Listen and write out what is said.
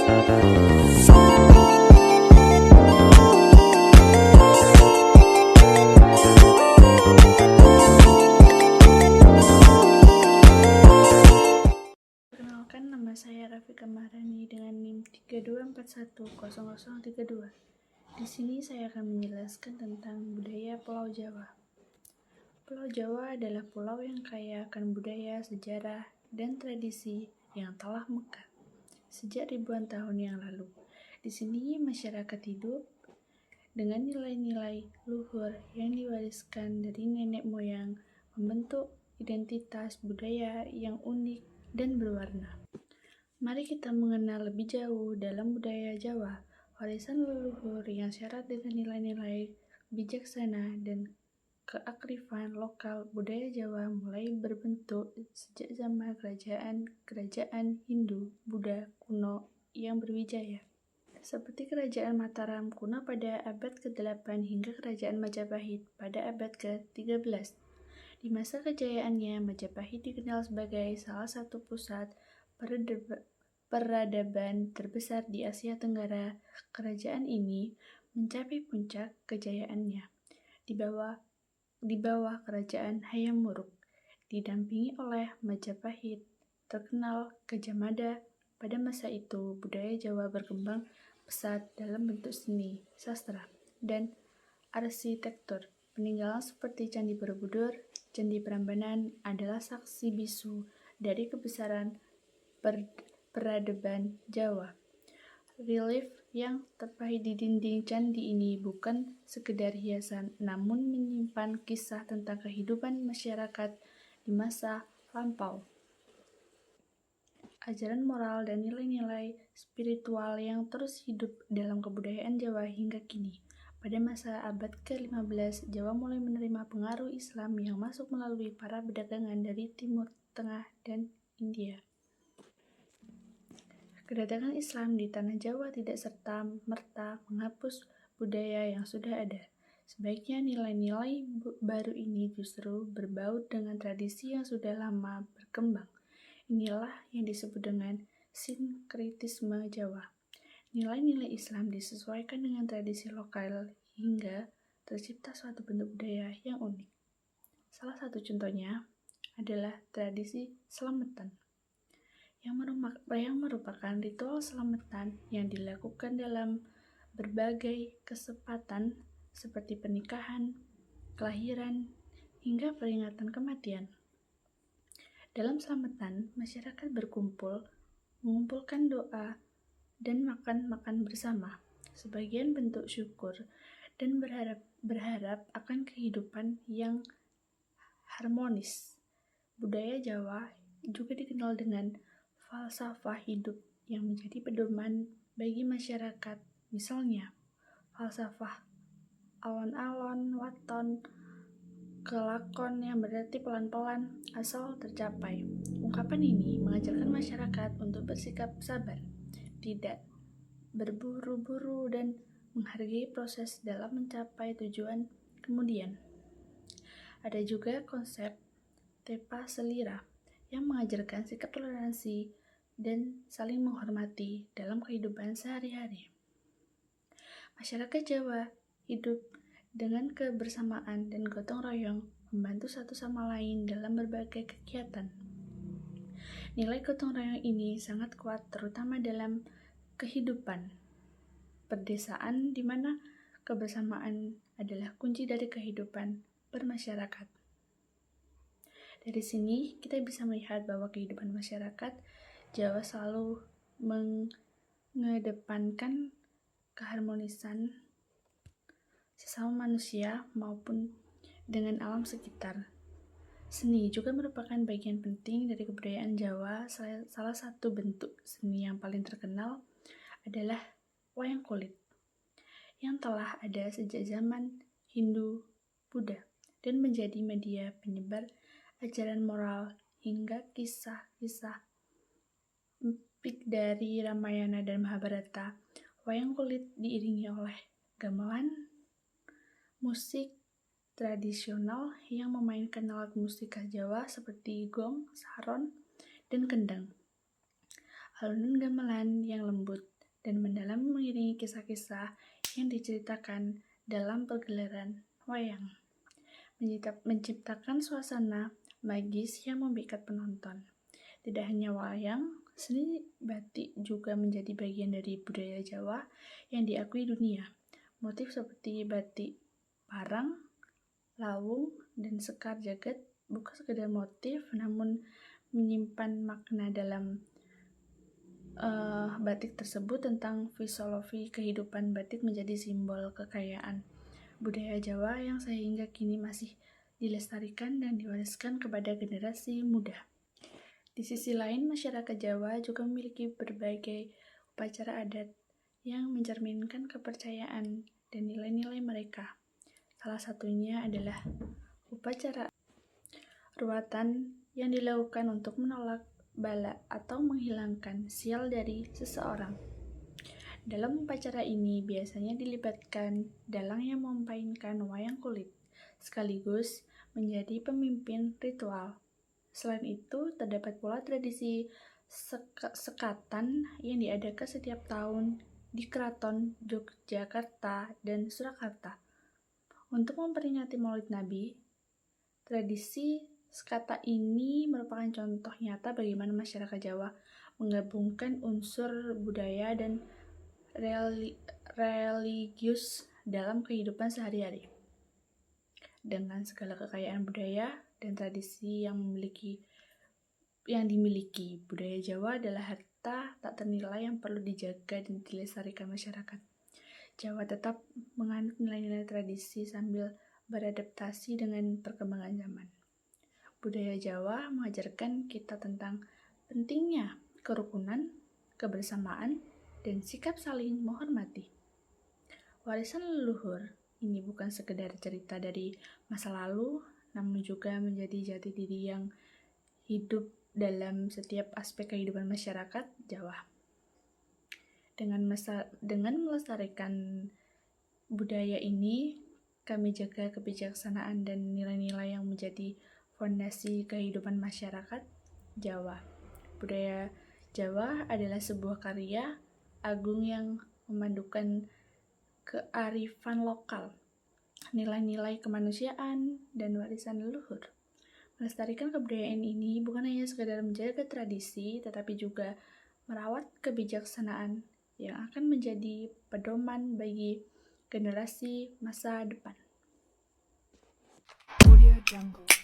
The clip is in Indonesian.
Perkenalkan, nama saya Rafika Maharani dengan NIM 32410032. Di sini saya akan menjelaskan tentang budaya Pulau Jawa. Pulau Jawa adalah pulau yang kaya akan budaya, sejarah, dan tradisi yang telah mekar sejak ribuan tahun yang lalu. Di sini masyarakat hidup dengan nilai-nilai luhur yang diwariskan dari nenek moyang, membentuk identitas budaya yang unik dan berwarna. Mari kita mengenal lebih jauh dalam budaya Jawa, warisan leluhur yang syarat dengan nilai-nilai bijaksana dan keakrifan lokal. Budaya Jawa mulai berbentuk sejak zaman kerajaan Hindu Buddha kuno yang berwijaya, seperti Kerajaan Mataram kuno pada abad ke-8 hingga Kerajaan Majapahit pada abad ke-13. Di masa kejayaannya, Majapahit dikenal sebagai salah satu pusat peradaban terbesar di Asia Tenggara. Kerajaan ini mencapai puncak kejayaannya di bawah Kerajaan Hayam Wuruk, didampingi oleh Majapahit, terkenal Gajah Mada. Pada masa itu, budaya Jawa berkembang pesat dalam bentuk seni, sastra, dan arsitektur. Peninggalan seperti Candi Borobudur, Candi Prambanan adalah saksi bisu dari kebesaran peradaban Jawa. Relief yang terpahit di dinding candi ini bukan sekedar hiasan, namun menyimpan kisah tentang kehidupan masyarakat di masa lampau. Ajaran moral dan nilai-nilai spiritual yang terus hidup dalam kebudayaan Jawa hingga kini. Pada masa abad ke-15, Jawa mulai menerima pengaruh Islam yang masuk melalui para perdagangan dari Timur Tengah dan India. Kedatangan Islam di tanah Jawa tidak serta-merta menghapus budaya yang sudah ada. Sebaiknya nilai-nilai baru ini justru berbaut dengan tradisi yang sudah lama berkembang. Inilah yang disebut dengan sinkretisme Jawa. Nilai-nilai Islam disesuaikan dengan tradisi lokal hingga tercipta suatu bentuk budaya yang unik. Salah satu contohnya adalah tradisi selamatan, yang merupakan ritual selamatan yang dilakukan dalam berbagai kesempatan seperti pernikahan, kelahiran, hingga peringatan kematian. Dalam selamatan, masyarakat mengumpulkan doa dan makan bersama, sebagian bentuk syukur dan berharap akan kehidupan yang harmonis. Budaya Jawa juga dikenal dengan falsafah hidup yang menjadi pedoman bagi masyarakat. Misalnya, falsafah alon-alon, waton, kelakon yang berarti pelan-pelan asal tercapai. Ungkapan ini mengajarkan masyarakat untuk bersikap sabar, tidak berburu-buru, dan menghargai proses dalam mencapai tujuan kemudian. Ada juga konsep tepa selira yang mengajarkan sikap toleransi dan saling menghormati dalam kehidupan sehari-hari. Masyarakat Jawa hidup dengan kebersamaan dan gotong royong, membantu satu sama lain dalam berbagai kegiatan. Nilai gotong royong ini sangat kuat terutama dalam kehidupan perdesaan, di mana kebersamaan adalah kunci dari kehidupan bermasyarakat. Dari sini kita bisa melihat bahwa kehidupan masyarakat Jawa selalu mengedepankan keharmonisan sesama manusia maupun dengan alam sekitar. Seni juga merupakan bagian penting dari kebudayaan Jawa. Salah satu bentuk seni yang paling terkenal adalah wayang kulit, yang telah ada sejak zaman Hindu Buddha dan menjadi media penyebar ajaran moral hingga kisah-kisah epik dari Ramayana dan Mahabharata. Wayang kulit diiringi oleh gamelan, musik tradisional yang memainkan alat musik khas Jawa seperti gong, saron, dan kendang. Alunan gamelan yang lembut dan mendalam mengiringi kisah-kisah yang diceritakan dalam pergelaran wayang, menciptakan suasana magis yang memikat penonton. Tidak hanya wayang, seni batik juga menjadi bagian dari budaya Jawa yang diakui dunia. Motif seperti batik parang, lawung, dan sekar jagad bukan sekedar motif, namun menyimpan makna dalam batik tersebut tentang filosofi kehidupan. Batik menjadi simbol kekayaan budaya Jawa yang sehingga kini masih dilestarikan dan diwariskan kepada generasi muda. Di sisi lain, masyarakat Jawa juga memiliki berbagai upacara adat yang mencerminkan kepercayaan dan nilai-nilai mereka. Salah satunya adalah upacara ruatan yang dilakukan untuk menolak bala atau menghilangkan sial dari seseorang. Dalam upacara ini biasanya dilibatkan dalang yang memainkan wayang kulit, sekaligus menjadi pemimpin ritual. Selain itu, terdapat pula tradisi sekatan yang diadakan setiap tahun di Keraton Yogyakarta dan Surakarta. Untuk memperingati Maulid Nabi, tradisi sekata ini merupakan contoh nyata bagaimana masyarakat Jawa menggabungkan unsur budaya dan religius dalam kehidupan sehari-hari. Dengan segala kekayaan budaya dan tradisi yang dimiliki, budaya Jawa adalah harta tak ternilai yang perlu dijaga dan dilestarikan masyarakat. Jawa tetap menganut nilai-nilai tradisi sambil beradaptasi dengan perkembangan zaman. Budaya Jawa mengajarkan kita tentang pentingnya kerukunan, kebersamaan, dan sikap saling menghormati. Warisan leluhur ini bukan sekedar cerita dari masa lalu, namun juga menjadi jati diri yang hidup dalam setiap aspek kehidupan masyarakat Jawa. Dengan melestarikan budaya ini, kami jaga kebijaksanaan dan nilai-nilai yang menjadi fondasi kehidupan masyarakat Jawa. Budaya Jawa adalah sebuah karya agung yang memandukan kearifan lokal, nilai-nilai kemanusiaan, dan warisan leluhur. Melestarikan kebudayaan ini bukan hanya sekedar menjaga tradisi, tetapi juga merawat kebijaksanaan yang akan menjadi pedoman bagi generasi masa depan. Audio Jungle.